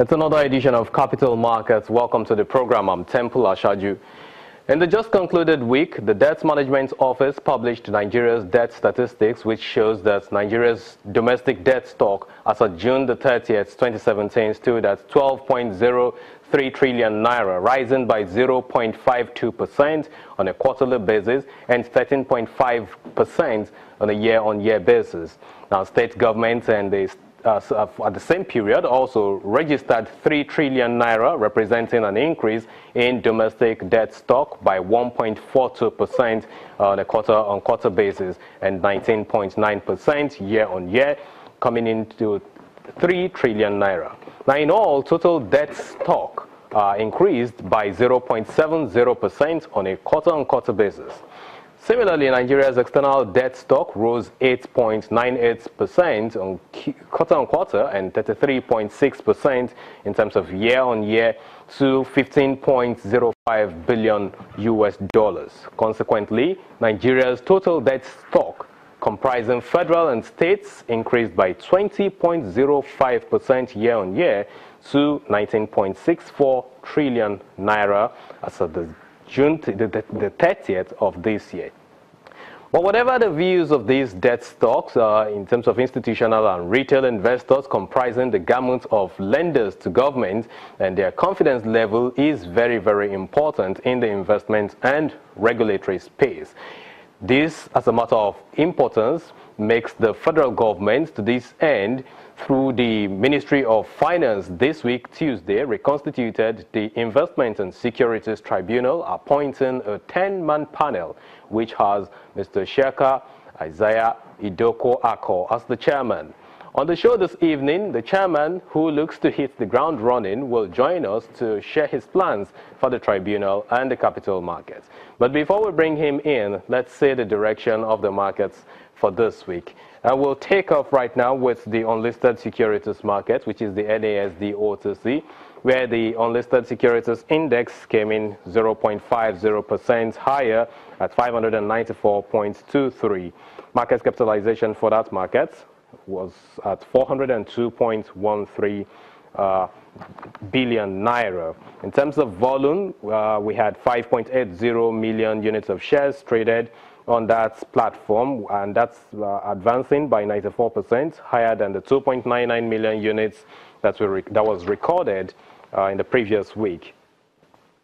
It's another edition of Capital Markets. Welcome to the program. I'm Temple Ashaju. In the just concluded week, the Debt Management Office published Nigeria's debt statistics, which shows that Nigeria's domestic debt stock as of June the 30th, 2017, stood at 12.03 trillion naira, rising by 0.52% on a quarterly basis and 13.5% on a year-on-year basis. Now, state governments and the at the same period also registered 3 trillion naira, representing an increase in domestic debt stock by 1.42% on a quarter-on-quarter basis and 19.9% year-on-year, coming into 3 trillion naira. Now, in all, total debt stock increased by 0.70% on a quarter-on-quarter basis. Similarly, Nigeria's external debt stock rose 8.98% on quarter-on-quarter and 33.6% in terms of year-on-year to $15.05 billion US. Consequently, Nigeria's total debt stock, comprising federal and states, increased by 20.05% year-on-year to 19.64 trillion naira as of the June the 30th of this year. But whatever the views of these debt stocks in terms of institutional and retail investors comprising the gamut of lenders to government, and their confidence level is very, very important in the investment and regulatory space. This, as a matter of importance, makes the federal government, to this end, through the Ministry of Finance this week, Tuesday, reconstituted the Investment and Securities Tribunal, appointing a 10-man panel, which has Mr. Sheka Isaiah Idoko Ako as the chairman. On the show this evening, the chairman, who looks to hit the ground running, will join us to share his plans for the tribunal and the capital markets. But before we bring him in, let's see the direction of the markets for this week. We'll take off right now with the unlisted securities market, which is the NASD OTC, where the unlisted securities index came in 0.50% higher at 594.23. Market capitalization for that market was at 402.13 billion naira. In terms of volume, we had 5.80 million units of shares traded on that platform, and that's advancing by 94%, higher than the 2.99 million units that was recorded in the previous week.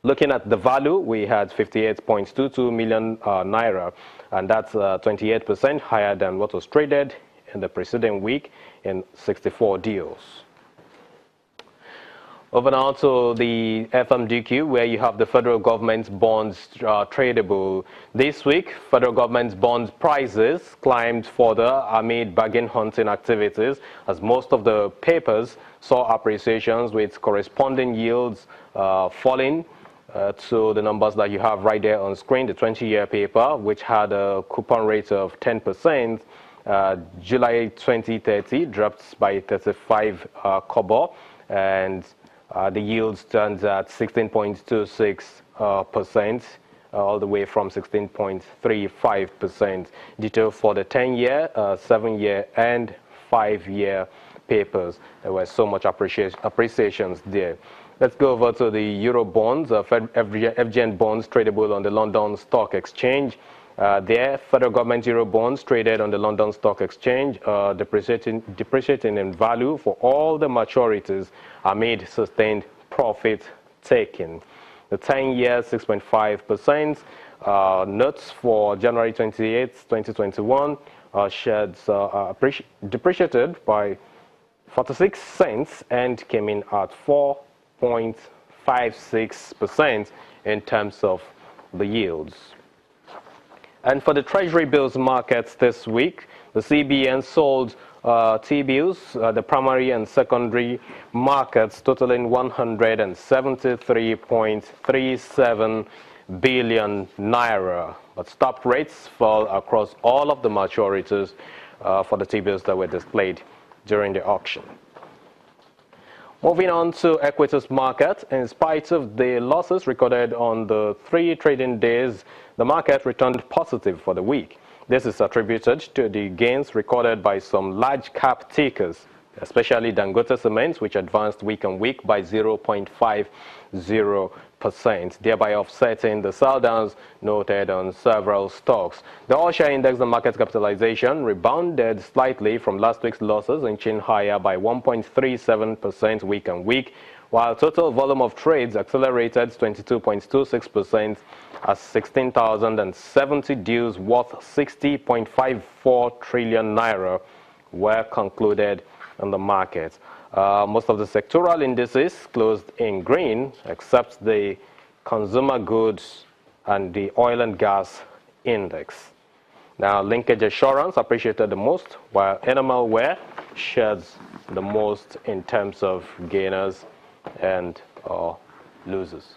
Looking at the value, we had 58.22 million naira, and that's 28% higher than what was traded in the preceding week in 64 deals. Over now to the FMDQ, where you have the federal government's bonds tradable. This week, federal government's bonds prices climbed further amid bargain hunting activities, as most of the papers saw appreciations with corresponding yields falling to the numbers that you have right there on screen. The 20-year paper, which had a coupon rate of 10%, July 2030 dropped by 35 kobo, and the yield stands at 16.26%, all the way from 16.35%. Detail for the 10-year, 7-year, and 5-year papers. There were so much appreciations there. Let's go over to the Euro bonds, FGN bonds tradable on the London Stock Exchange. There, federal government Euro bonds traded on the London Stock Exchange, depreciating in value for all the maturities amid sustained profit taking. The 10-year 6.5%, notes for January 28, 2021, shares depreciated by 46 cents and came in at 4.56% in terms of the yields. And for the Treasury Bills markets this week, the CBN sold T-bills, the primary and secondary markets, totaling 173.37 billion naira. But stop rates fell across all of the maturities for the T-bills that were displayed during the auction. Moving on to Equities Market, in spite of the losses recorded on the 3 trading days, the market returned positive for the week. This is attributed to the gains recorded by some large cap takers especially Dangote Cement, which advanced week on week by 0.50%, thereby offsetting the sell-downs noted on several stocks. The all-share index and market capitalization rebounded slightly from last week's losses, inching higher by 1.37% week on week, while total volume of trades accelerated 22.26% as 16,070 deals worth 60.54 trillion naira were concluded in the market. Most of the sectoral indices closed in green, except the consumer goods and the oil and gas index. Now, linkage assurance appreciated the most, while animal wear shares the most in terms of gainers and losers.